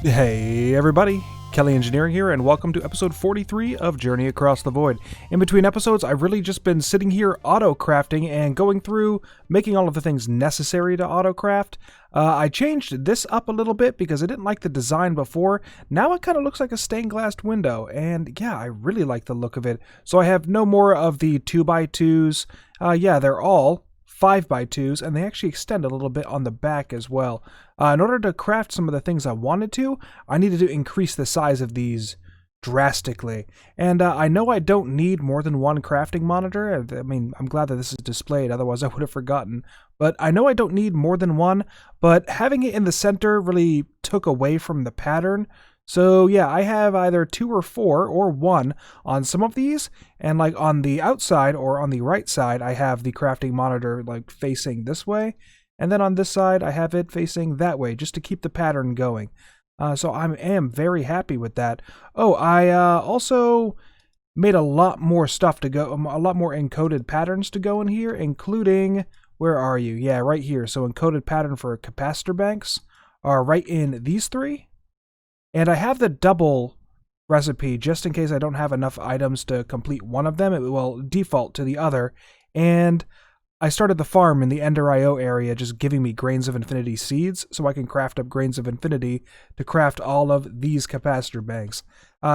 Hey everybody, Kelly Engineering here, and welcome to episode 43 of Journey Across the Void. In between episodes, I've really just been sitting here auto-crafting and going through making all of the things necessary to auto-craft. I changed this up a little bit because I didn't like the design before. Now it kind of looks like a stained glass window, and yeah, I really like the look of it. So I have no more of the 2x2s. Yeah, they're all 5x2s, and they actually extend a little bit on the back as well. In order to craft some of the things I wanted to, I needed to increase the size of these drastically. And I know I don't need more than one crafting monitor. I mean, I'm glad that this is displayed, otherwise I would have forgotten. But I know I don't need more than one, but having it in the center really took away from the pattern. So yeah, I have either 2 or 4 or 1 on some of these, and like on the outside or on the right side, I have the crafting monitor like facing this way, and then on this side, I have it facing that way, just to keep the pattern going. So I am very happy with that. Oh, I also made a lot more stuff to go, a lot more encoded patterns to go in here, including, where are you? Yeah, right here. So encoded pattern for capacitor banks are right in these 3. And I have the double recipe just in case I don't have enough items to complete one of them. It will default to the other. And I started the farm in the Ender IO area just giving me Grains of Infinity seeds so I can craft up Grains of Infinity to craft all of these capacitor banks.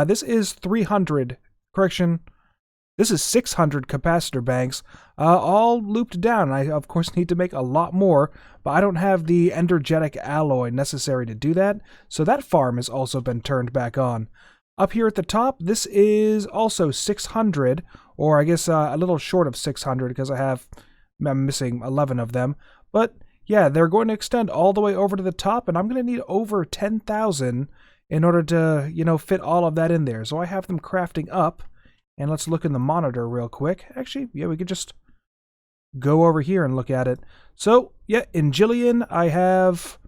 This is 300, correction, this is 600 capacitor banks, all looped down. I, of course, need to make a lot more, but I don't have the energetic alloy necessary to do that, so that farm has also been turned back on. Up here at the top, this is also 600, or I guess a little short of 600 because I'm missing 11 of them. But yeah, they're going to extend all the way over to the top, and I'm going to need over 10,000 in order to, fit all of that in there. So I have them crafting up. And let's look in the monitor real quick. Actually, yeah, we could just go over here and look at it. So, yeah, in Jillian, I have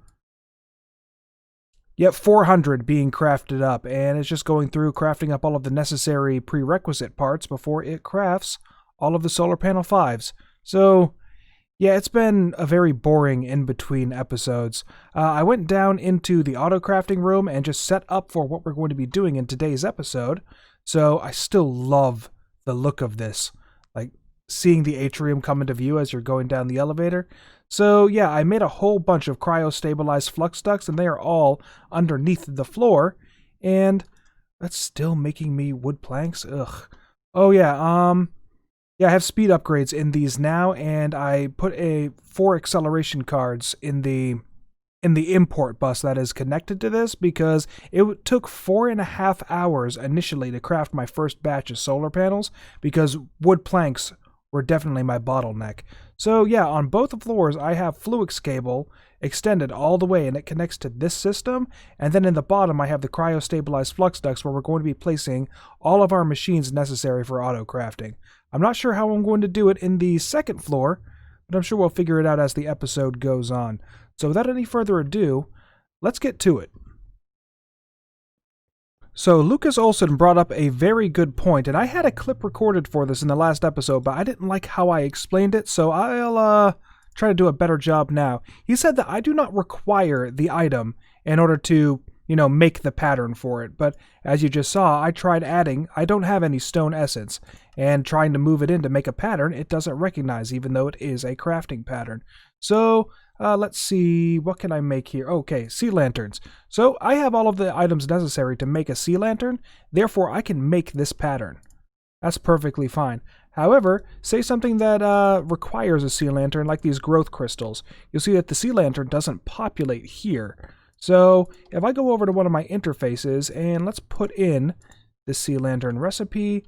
400 being crafted up. And it's just going through crafting up all of the necessary prerequisite parts before it crafts all of the solar panel 5s. So, yeah, it's been a very boring in-between episodes. I went down into the auto-crafting room and just set up for what we're going to be doing in today's episode. So I still love the look of this, like seeing the atrium come into view as you're going down the elevator. So yeah, I made a whole bunch of cryo-stabilized flux ducts, and they are all underneath the floor, and that's still making me wood planks. Ugh. Oh yeah, yeah, I have speed upgrades in these now, and I put 4 acceleration cards in the import bus that is connected to this because it took 4.5 hours initially to craft my first batch of solar panels because wood planks were definitely my bottleneck. So yeah, on both floors I have Fluix cable extended all the way, and it connects to this system, and then in the bottom I have the cryo-stabilized flux ducts where we're going to be placing all of our machines necessary for auto crafting. I'm not sure how I'm going to do it in the second floor, but I'm sure we'll figure it out as the episode goes on. So without any further ado, let's get to it. So Lucas Olson brought up a very good point, and I had a clip recorded for this in the last episode, but I didn't like how I explained it, so I'll try to do a better job now. He said that I do not require the item in order to, make the pattern for it, but as you just saw, I tried adding, I don't have any stone essence, and trying to move it in to make a pattern, it doesn't recognize, even though it is a crafting pattern. So let's see, what can I make here? Okay, sea lanterns. So I have all of the items necessary to make a sea lantern, therefore I can make this pattern. That's perfectly fine. However, say something that requires a sea lantern, like these growth crystals. You'll see that the sea lantern doesn't populate here. So if I go over to one of my interfaces, and let's put in the sea lantern recipe,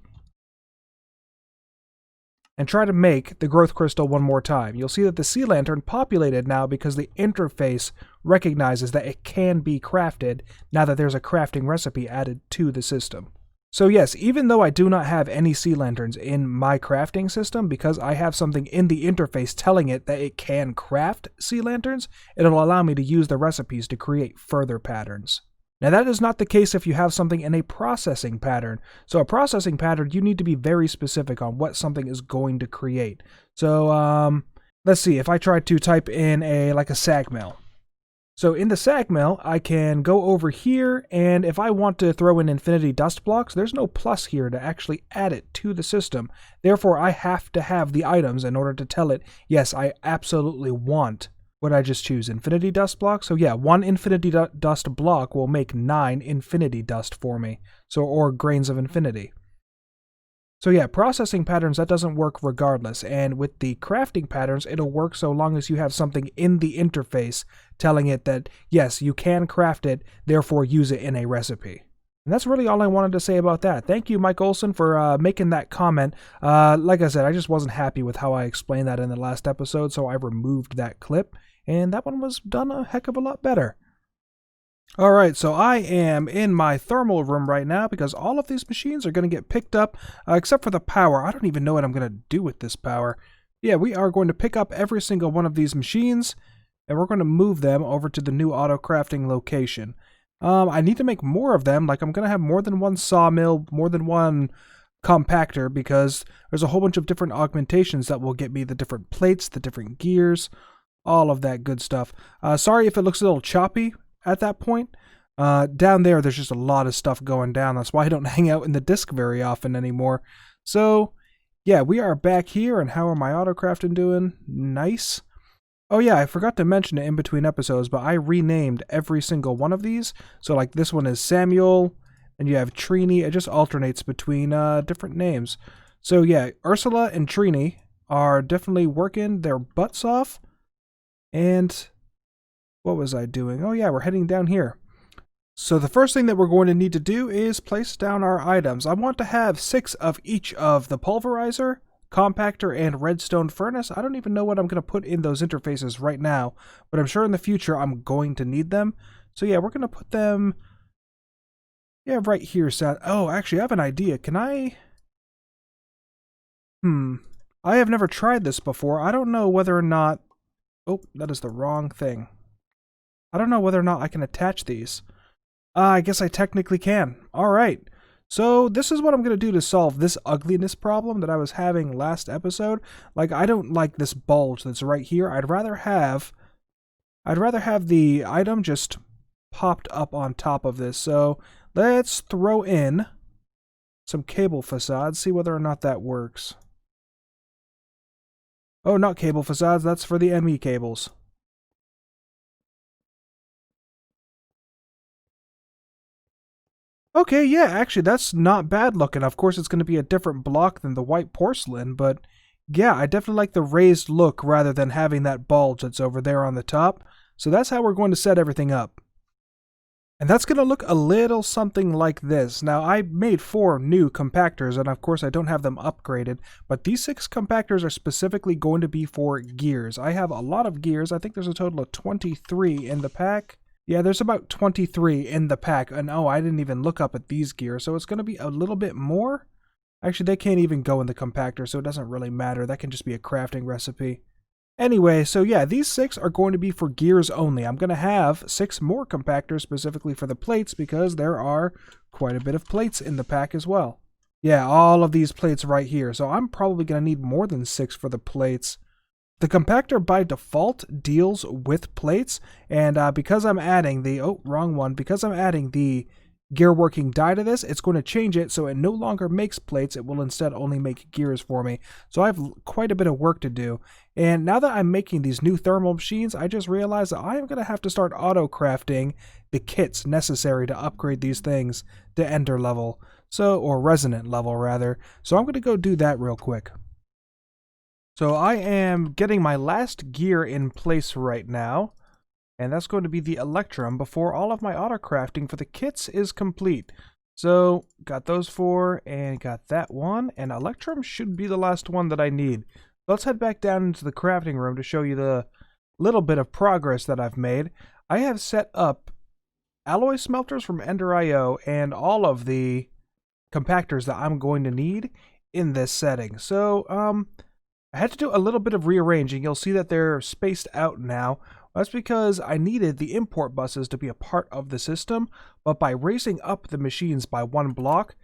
and try to make the growth crystal one more time. You'll see that the sea lantern populated now because the interface recognizes that it can be crafted now that there's a crafting recipe added to the system. So yes, even though I do not have any sea lanterns in my crafting system, because I have something in the interface telling it that it can craft sea lanterns, it'll allow me to use the recipes to create further patterns. Now that is not the case if you have something in a processing pattern. So a processing pattern, you need to be very specific on what something is going to create. So let's see, if I try to type in like a sag mill, So in the sag mill, I can go over here, and if I want to throw in infinity dust blocks, there's no plus here to actually add it to the system. Therefore, I have to have the items in order to tell it, yes, I absolutely want what I just choose, infinity dust blocks. So yeah, one infinity dust block will make 9 infinity dust for me, so or grains of infinity. So yeah, processing patterns, that doesn't work regardless, and with the crafting patterns, it'll work so long as you have something in the interface telling it that, yes, you can craft it, therefore use it in a recipe. And that's really all I wanted to say about that. Thank you, Mike Olson, for making that comment. Like I said, I just wasn't happy with how I explained that in the last episode, so I removed that clip, and that one was done a heck of a lot better. Alright, so I am in my thermal room right now because all of these machines are going to get picked up, except for the power. I don't even know what I'm going to do with this power. Yeah, we are going to pick up every single one of these machines, and we're going to move them over to the new auto-crafting location. I need to make more of them, like I'm going to have more than one sawmill, more than one compactor, because there's a whole bunch of different augmentations that will get me the different plates, the different gears, all of that good stuff. Sorry if it looks a little choppy at that point. Down there's just a lot of stuff going down. That's why I don't hang out in the disk very often anymore. So, yeah, we are back here, and how are my autocrafting doing? Nice. Oh yeah, I forgot to mention it in between episodes, but I renamed every single one of these. So like this one is Samuel, and you have Trini. It just alternates between different names. So yeah, Ursula and Trini are definitely working their butts off. And what was I doing? Oh yeah, we're heading down here. So the first thing that we're going to need to do is place down our items. I want to have 6 of each of the pulverizer, compactor, and redstone furnace. I don't even know what I'm going to put in those interfaces right now, but I'm sure in the future I'm going to need them. So yeah, we're going to put them, yeah, right here. Oh, actually, I have an idea. Can I... I have never tried this before. I don't know whether or not... Oh, that is the wrong thing. I don't know whether or not I can attach these. I guess I technically can. Alright. So this is what I'm going to do to solve this ugliness problem that I was having last episode. Like, I don't like this bulge that's right here. I'd rather have the item just popped up on top of this. So let's throw in some cable facades, see whether or not that works. Oh, not cable facades, that's for the ME cables. Okay, yeah, actually, that's not bad looking. Of course, it's going to be a different block than the white porcelain, but yeah, I definitely like the raised look rather than having that bulge that's over there on the top. So that's how we're going to set everything up. And that's going to look a little something like this. Now, I made 4 new compactors, and of course, I don't have them upgraded, but these 6 compactors are specifically going to be for gears. I have a lot of gears. I think there's a total of 23 in the pack. Yeah, there's about 23 in the pack, and oh, I didn't even look up at these gears, so it's going to be a little bit more. Actually, they can't even go in the compactor, so it doesn't really matter. That can just be a crafting recipe. Anyway, so yeah, these 6 are going to be for gears only. I'm going to have 6 more compactors specifically for the plates because there are quite a bit of plates in the pack as well. Yeah, all of these plates right here, so I'm probably going to need more than 6 for the plates. The compactor by default deals with plates, and because I'm adding the, because I'm adding the gear working die to this, it's going to change it so it no longer makes plates, it will instead only make gears for me. So I have quite a bit of work to do, and now that I'm making these new thermal machines, I just realized that I am going to have to start auto-crafting the kits necessary to upgrade these things to Ender level, or Resonant level rather, so I'm going to go do that real quick. So I am getting my last gear in place right now, and that's going to be the Electrum before all of my autocrafting for the kits is complete. So got those 4 and got that one, and Electrum should be the last one that I need. Let's head back down into the crafting room to show you the little bit of progress that I've made. I have set up alloy smelters from Ender.io and all of the compactors that I'm going to need in this setting. So, I had to do a little bit of rearranging. You'll see that they're spaced out now. That's because I needed the import buses to be a part of the system, but by raising up the machines by 1 block,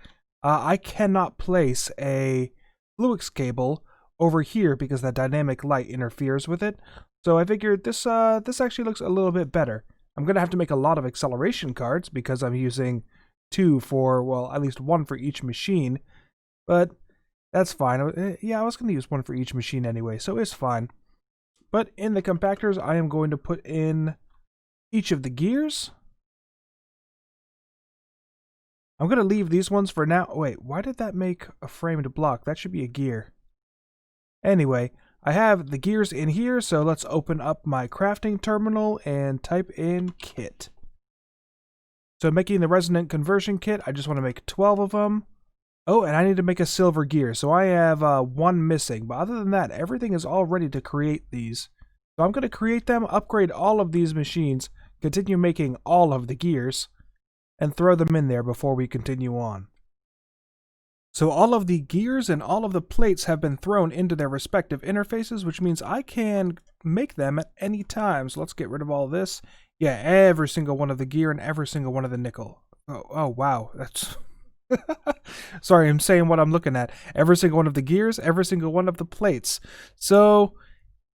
I cannot place a Fluix cable over here because that dynamic light interferes with it. So I figured this actually looks a little bit better. I'm going to have to make a lot of acceleration cards because I'm using 2 for, well, at least 1 for each machine. But that's fine. Yeah, I was going to use 1 for each machine anyway, so it's fine. But in the compactors, I am going to put in each of the gears. I'm going to leave these ones for now. Wait, why did that make a framed block? That should be a gear. Anyway, I have the gears in here, so let's open up my crafting terminal and type in kit. So making the resonant conversion kit, I just want to make 12 of them. Oh, and I need to make a silver gear, so I have 1 missing. But other than that, everything is all ready to create these. So I'm going to create them, upgrade all of these machines, continue making all of the gears, and throw them in there before we continue on. So all of the gears and all of the plates have been thrown into their respective interfaces, which means I can make them at any time. So let's get rid of all this. Yeah, every single one of the gear and every single one of the nickel. Oh wow, that's... Sorry, I'm saying what I'm looking at. Every single one of the gears, every single one of the plates. So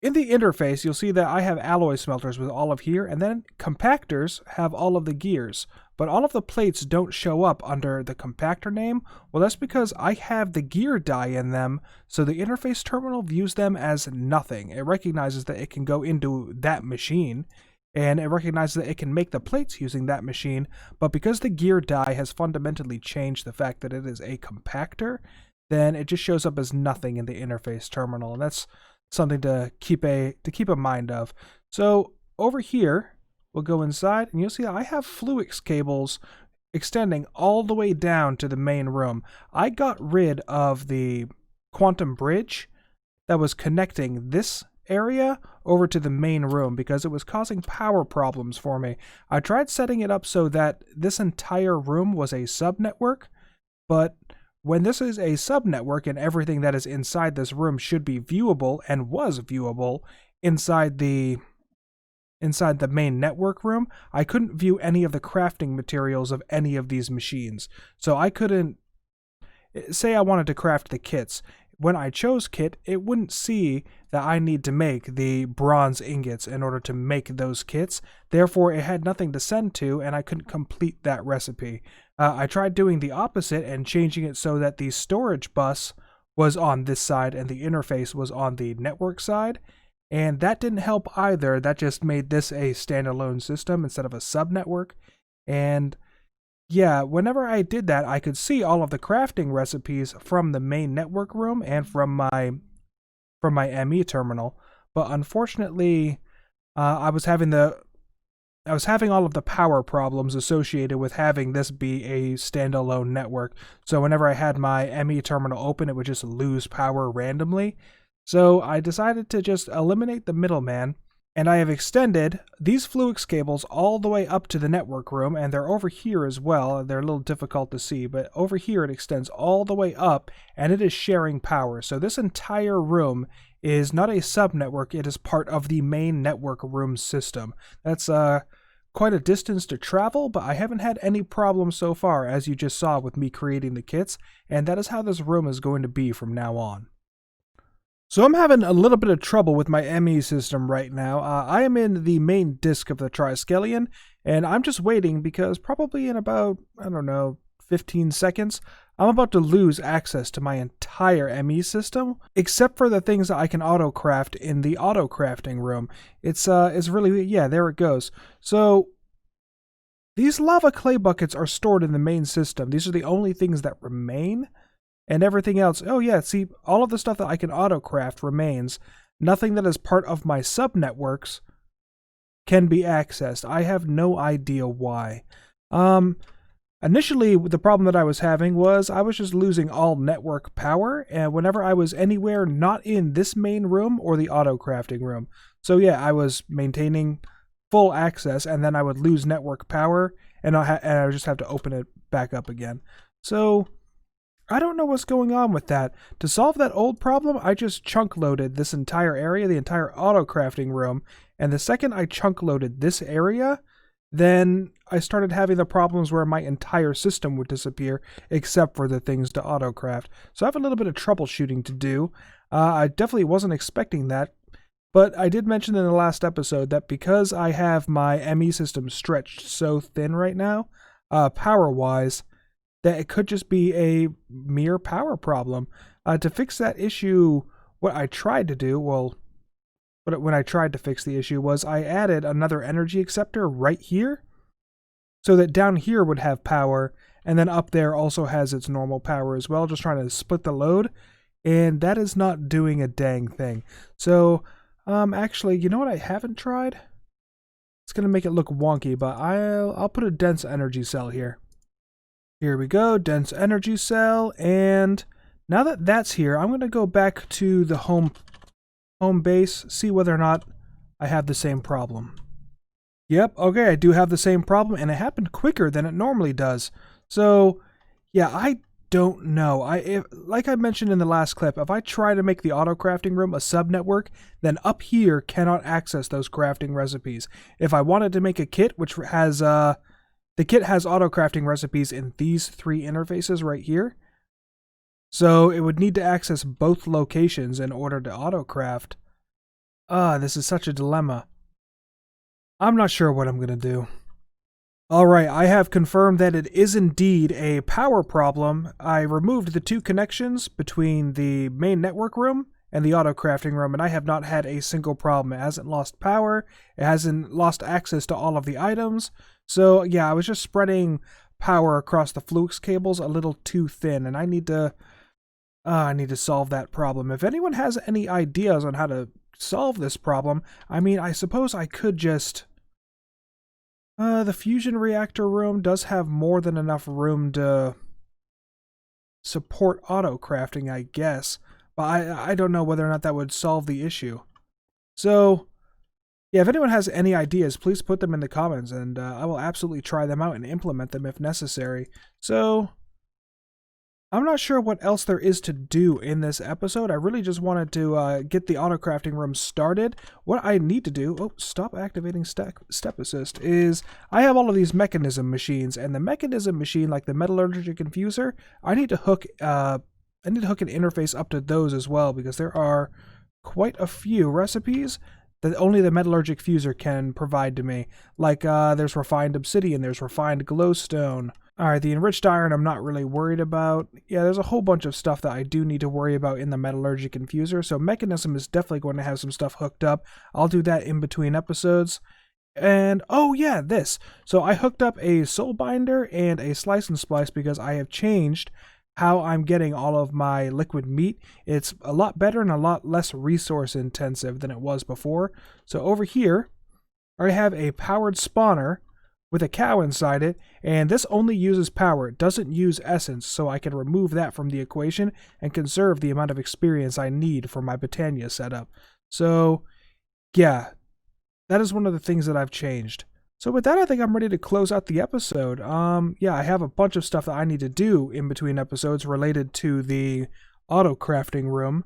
in the interface, you'll see that I have alloy smelters with all of here, and then compactors have all of the gears. But all of the plates don't show up under the compactor name. Well, that's because I have the gear die in them, so the interface terminal views them as nothing. It recognizes that it can go into that machine, and it recognizes that it can make the plates using that machine, but because the gear die has fundamentally changed the fact that it is a compactor, then it just shows up as nothing in the interface terminal, and that's something to keep a mind of. So over here, we'll go inside, and you'll see that I have Fluix cables extending all the way down to the main room. I got rid of the quantum bridge that was connecting this area over to the main room because it was causing power problems for me. I tried setting it up so that this entire room was a subnetwork, but when this is a subnetwork and everything that is inside this room should be viewable and was viewable inside the main network room, I couldn't view any of the crafting materials of any of these machines. So I couldn't, say I wanted to craft the kits. When I chose kit, it wouldn't see that I need to make the bronze ingots in order to make those kits. Therefore, it had nothing to send to, and I couldn't complete that recipe. I tried doing the opposite and changing it so that the storage bus was on this side and the interface was on the network side. And that didn't help either. That just made this a standalone system instead of a subnetwork. And yeah, whenever I did that, I could see all of the crafting recipes from the main network room and from my ME terminal. But unfortunately, I was having all of the power problems associated with having this be a standalone network. So whenever I had my ME terminal open, it would just lose power randomly. So I decided to just eliminate the middleman, and I have extended these Fluix cables all the way up to the network room, and they're over here as well. They're a little difficult to see, but over here it extends all the way up, and it is sharing power. So this entire room is not a subnetwork, it is part of the main network room system. That's quite a distance to travel, but I haven't had any problems so far, as you just saw with me creating the kits, and that is how this room is going to be from now on. So I'm having a little bit of trouble with my ME system right now. I am in the main disk of the Triskelion, and I'm just waiting because probably in about, 15 seconds, I'm about to lose access to my entire ME system, except for the things that I can autocraft in the autocrafting room. It's really, yeah, there it goes. So these lava clay buckets are stored in the main system. These are the only things that remain. And everything else, oh yeah, see, all of the stuff that I can autocraft remains. Nothing that is part of my subnetworks can be accessed. I have no idea why. Initially, the problem that I was having was I was just losing all network power, and whenever I was anywhere not in this main room or the autocrafting room. So yeah, I was maintaining full access, and then I would lose network power, and I would just have to open it back up again. So I don't know what's going on with that. To solve that old problem, I just chunk loaded this entire area, the entire autocrafting room, and the second I chunk loaded this area, then I started having the problems where my entire system would disappear except for the things to autocraft. So I have a little bit of troubleshooting to do. I definitely wasn't expecting that. But I did mention in the last episode that because I have my ME system stretched so thin right now, power-wise, that it could just be a mere power problem. To fix that issue, what I tried to do, when I tried to fix the issue was I added another energy acceptor right here, so that down here would have power, and then up there also has its normal power as well, just trying to split the load, and that is not doing a dang thing. So, actually, you know what I haven't tried? It's going to make it look wonky, but I'll put a dense energy cell here. Here we go, dense energy cell, and now that that's here, I'm going to go back to the home base, see whether or not I have the same problem. Yep, okay, I do have the same problem, and it happened quicker than it normally does. So, yeah, I don't know. Like I mentioned in the last clip, if I try to make the auto-crafting room a subnetwork, then up here cannot access those crafting recipes. If I wanted to make a kit, which has, the kit has auto-crafting recipes in these 3 interfaces right here. So it would need to access both locations in order to auto-craft. This is such a dilemma. I'm not sure what I'm going to do. Alright, I have confirmed that it is indeed a power problem. I removed the 2 connections between the main network room and the auto-crafting room, and I have not had a single problem. It hasn't lost power, it hasn't lost access to all of the items. So yeah, I was just spreading power across the flux cables a little too thin, and I need to solve that problem. If anyone has any ideas on how to solve this problem, I mean, I suppose I could just... the fusion reactor room does have more than enough room to support auto-crafting, I guess. But I don't know whether or not that would solve the issue. So, yeah, if anyone has any ideas, please put them in the comments, and I will absolutely try them out and implement them if necessary. So, I'm not sure what else there is to do in this episode. I really just wanted to get the auto-crafting room started. What I need to do, stop activating step assist, is I have all of these mechanism machines, and the mechanism machine, like the metallurgic infuser, I need to hook an interface up to those as well, because there are quite a few recipes that only the metallurgic fuser can provide to me. Like, there's refined obsidian, there's refined glowstone. Alright, the enriched iron I'm not really worried about. Yeah, there's a whole bunch of stuff that I do need to worry about in the metallurgic infuser, so mechanism is definitely going to have some stuff hooked up. I'll do that in between episodes. And, oh yeah, this. So I hooked up a soul binder and a slice and splice because I have changed how I'm getting all of my liquid meat. It's a lot better and a lot less resource intensive than it was before. So over here, I have a powered spawner with a cow inside it, and this only uses power. It doesn't use essence, so I can remove that from the equation and conserve the amount of experience I need for my Britannia setup. So, yeah, that is one of the things that I've changed. So with that, I think I'm ready to close out the episode. Yeah, I have a bunch of stuff that I need to do in between episodes related to the auto-crafting room.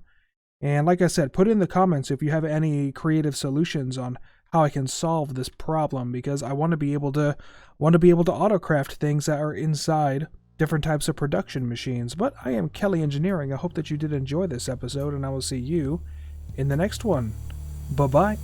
And like I said, put in the comments if you have any creative solutions on how I can solve this problem, because I want to be able to autocraft things that are inside different types of production machines. But I am Kelly Engineering. I hope that you did enjoy this episode, and I will see you in the next one. Bye-bye.